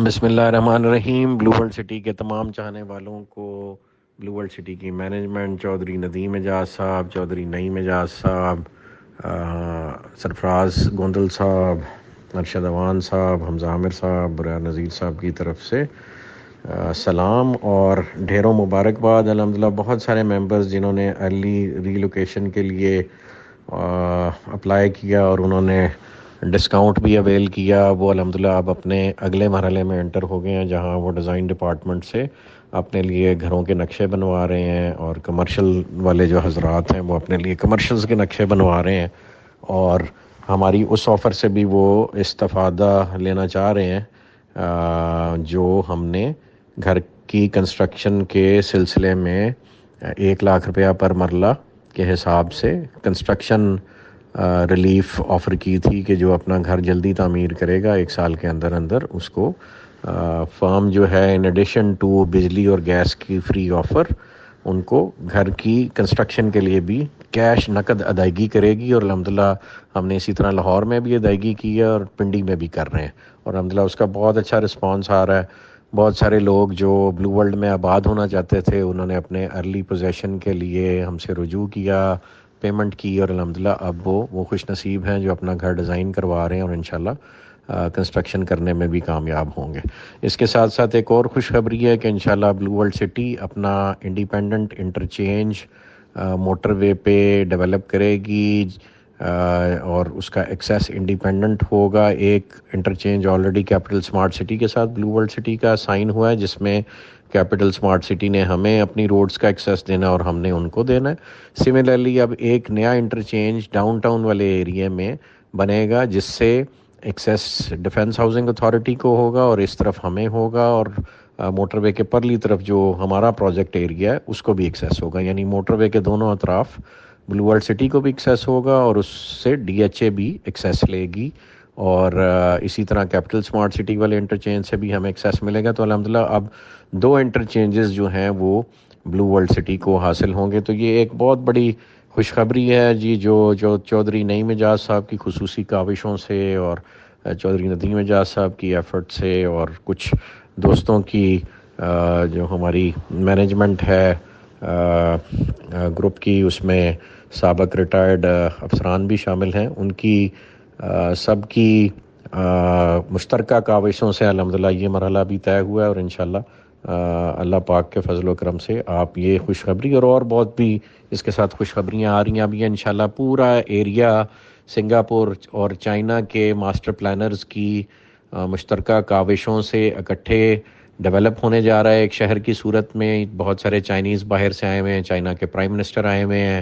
بسم اللہ الرحمن الرحیم۔ بلو ورلڈ سٹی کے تمام چاہنے والوں کو بلو ورلڈ سٹی کی مینجمنٹ، چودھری ندیم اعجاز صاحب، چودھری نعیم اعجاز صاحب، سرفراز گوندل صاحب، ارشد اوان صاحب، حمزہ عامر صاحب، برار نذیر صاحب کی طرف سے سلام اور ڈھیروں مبارکباد۔ الحمدللہ بہت سارے ممبرز جنہوں نے ارلی ری لوکیشن کے لیے اپلائی کیا اور انہوں نے ڈسکاؤنٹ بھی اویل کیا، وہ الحمدللہ اب اپنے اگلے مرحلے میں انٹر ہو گئے ہیں، جہاں وہ ڈیزائن ڈپارٹمنٹ سے اپنے لیے گھروں کے نقشے بنوا رہے ہیں، اور کمرشل والے جو حضرات ہیں وہ اپنے لیے کمرشلز کے نقشے بنوا رہے ہیں، اور ہماری اس آفر سے بھی وہ استفادہ لینا چاہ رہے ہیں جو ہم نے گھر کی کنسٹرکشن کے سلسلے میں 1 لاکھ روپیہ پر مرلہ کے حساب سے کنسٹرکشن ریلیف آفر کی تھی کہ جو اپنا گھر جلدی تعمیر کرے گا 1 سال کے اندر اندر اس کو فرم جو ہے ان ایڈیشن ٹو بجلی اور گیس کی فری آفر ان کو گھر کی کنسٹرکشن کے لیے بھی کیش نقد ادائیگی کرے گی، اور الحمدللہ ہم نے اسی طرح لاہور میں بھی ادائیگی کی ہے اور پنڈی میں بھی کر رہے ہیں، اور الحمدللہ اس کا بہت اچھا رسپانس آ رہا ہے۔ بہت سارے لوگ جو بلو ورلڈ میں آباد ہونا چاہتے تھے انہوں نے اپنے ارلی پوزیشن کے لیے ہم سے رجوع کیا، پیمنٹ کی، اور الحمدللہ اب وہ خوش نصیب ہیں جو اپنا گھر ڈیزائن کروا رہے ہیں اور انشاءاللہ کنسٹرکشن کرنے میں بھی کامیاب ہوں گے۔ اس کے ساتھ ساتھ ایک اور خوشخبری ہے کہ انشاءاللہ بلو ورلڈ سٹی اپنا انڈیپینڈنٹ انٹرچینج موٹر وے پہ ڈیولپ کرے گی، اور اس کا ایکسیس انڈیپینڈنٹ ہوگا۔ ایک interchange already capital smart city کے ساتھ بلو ورلڈ سٹی کا سائن ہوا ہے، جس میں کیپٹل سمارٹ سٹی نے ہمیں اپنی روڈز کا ایکسیس دینا اور ہم نے ان کو دینا ہے۔ سملرلی اب ایک نیا انٹرچینج ڈاؤن ٹاؤن والے ایریے میں بنے گا، جس سے ایکسیس ڈیفنس ہاؤسنگ اتھارٹی کو ہوگا اور اس طرف ہمیں ہوگا، اور موٹر وے کے پرلی طرف جو ہمارا پروجیکٹ ایریا ہے اس کو بھی ایکسیس ہوگا، یعنی موٹر وے کے دونوں اطراف بلو ورلڈ سٹی کو بھی ایکسیس ہوگا اور اس سے ڈی ایچ اے بھی ایکسیس لے گی، اور اسی طرح کیپٹل سمارٹ سٹی والے انٹرچینج سے بھی ہمیں ایکسیس ملے گا۔ تو الحمدللہ اب 2 انٹرچینجز جو ہیں وہ بلو ورلڈ سٹی کو حاصل ہوں گے۔ تو یہ ایک بہت بڑی خوشخبری ہے جی، جو چودھری نعیم اعجاز صاحب کی خصوصی کاوشوں سے اور چودھری ندیم اعجاز صاحب کی ایفرٹ سے اور کچھ دوستوں کی جو ہماری مینجمنٹ ہے گروپ کی، اس میں سابق ریٹائرڈ افسران بھی شامل ہیں، ان کی سب کی مشترکہ کاوشوں سے الحمدللہ یہ مرحلہ بھی طے ہوا ہے، اور انشاءاللہ اللہ پاک کے فضل و کرم سے آپ یہ خوشخبری اور بہت بھی اس کے ساتھ خوشخبریاں آ رہی ہیں ابھی انشاءاللہ پورا ایریا سنگاپور اور چائنا کے ماسٹر پلانرز کی مشترکہ کاوشوں سے اکٹھے ڈیولپ ہونے جا رہا ہے ایک شہر کی صورت میں۔ بہت سارے چائنیز باہر سے آئے ہوئے ہیں، چائنا کے پرائم منسٹر آئے ہوئے ہیں،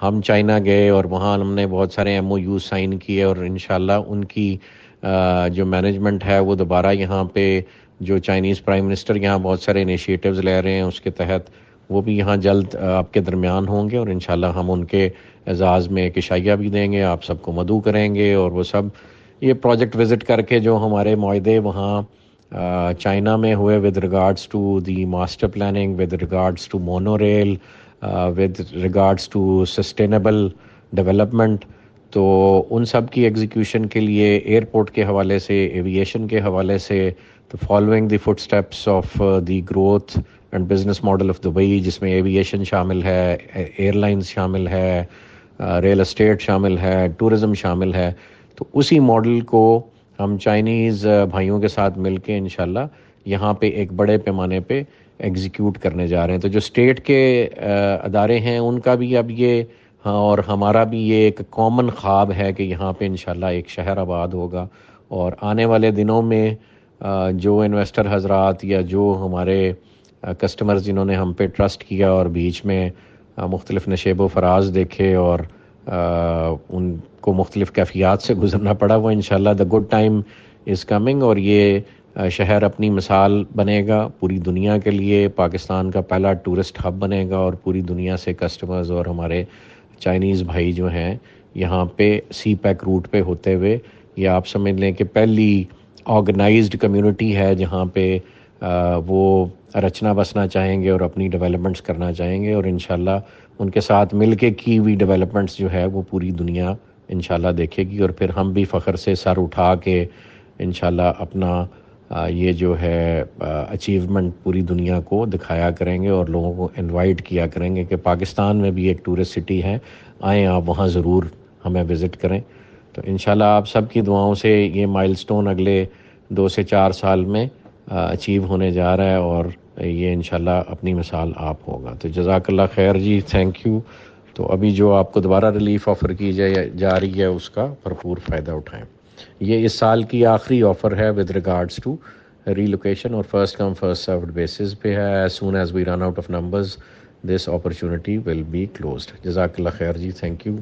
ہم چائنا گئے اور وہاں ہم نے بہت سارے ایم او یو سائن کیے، اور انشاءاللہ ان کی جو مینجمنٹ ہے وہ دوبارہ یہاں پہ جو چائنیز پرائم منسٹر یہاں بہت سارے انیشیٹوز لے رہے ہیں اس کے تحت وہ بھی یہاں جلد آپ کے درمیان ہوں گے، اور انشاءاللہ ہم ان کے اعزاز میں ایک عشائیہ بھی دیں گے، آپ سب کو مدعو کریں گے، اور وہ سب یہ پروجیکٹ وزٹ کر کے جو ہمارے معاہدے وہاں چائنا میں ہوئے with regards to the master planning, with regards to monorail, with regards to sustainable development, تو ان سب کی ایگزیکیوشن کے لیے ایئرپورٹ کے حوالے سے، ایوییشن کے حوالے سے، تو following the footsteps of the growth and business model of Dubai, جس میں ایوییشن شامل ہے، ایئر لائنز شامل ہے، ریل اسٹیٹ شامل ہے، ٹورزم شامل ہے، تو اسی ماڈل کو ہم چائنیز بھائیوں کے ساتھ مل کے انشاءاللہ یہاں پہ ایک بڑے پیمانے پہ ایگزیکیوٹ کرنے جا رہے ہیں۔ تو جو اسٹیٹ کے ادارے ہیں ان کا بھی اب یہ اور ہمارا بھی یہ ایک کامن خواب ہے کہ یہاں پہ انشاءاللہ ایک شہر آباد ہوگا، اور آنے والے دنوں میں جو انویسٹر حضرات یا جو ہمارے کسٹمرز جنہوں نے ہم پہ ٹرسٹ کیا اور بیچ میں مختلف نشیب و فراز دیکھے اور ان کو مختلف کیفیات سے گزرنا پڑا، وہ انشاءاللہ the good time is coming، اور یہ شہر اپنی مثال بنے گا پوری دنیا کے لیے، پاکستان کا پہلا ٹورسٹ ہب بنے گا، اور پوری دنیا سے کسٹمرز اور ہمارے چائنیز بھائی جو ہیں یہاں پہ سی پیک روٹ پہ ہوتے ہوئے، یہ آپ سمجھ لیں کہ پہلی آرگنائزڈ کمیونٹی ہے جہاں پہ وہ رچنا بسنا چاہیں گے اور اپنی ڈیولپمنٹس کرنا چاہیں گے، اور انشاءاللہ ان کے ساتھ مل کے کی ہوئی ڈیولپمنٹس جو ہے وہ پوری دنیا انشاءاللہ دیکھے گی، اور پھر ہم بھی فخر سے سر اٹھا کے انشاءاللہ اپنا یہ جو ہے اچیومنٹ پوری دنیا کو دکھایا کریں گے اور لوگوں کو انوائٹ کیا کریں گے کہ پاکستان میں بھی ایک ٹورسٹ سٹی ہے، آئیں آپ وہاں ضرور ہمیں وزٹ کریں۔ تو انشاءاللہ آپ سب کی دعاؤں سے یہ مائل سٹون اگلے 2 سے 4 سال میں اچیو ہونے جا رہا ہے، اور یہ انشاءاللہ اپنی مثال آپ ہوگا۔ تو جزاک اللہ خیر جی، تھینک یو۔ تو ابھی جو آپ کو دوبارہ ریلیف آفر کی جا رہی ہے اس کا بھرپور فائدہ اٹھائیں۔ یہ اس سال کی آخری آفر ہے with regards to relocation, اور first come first served basis پہ ہے۔ As soon as we run out of numbers this opportunity will be closed. جزاک اللہ خیر جی، تھینک یو۔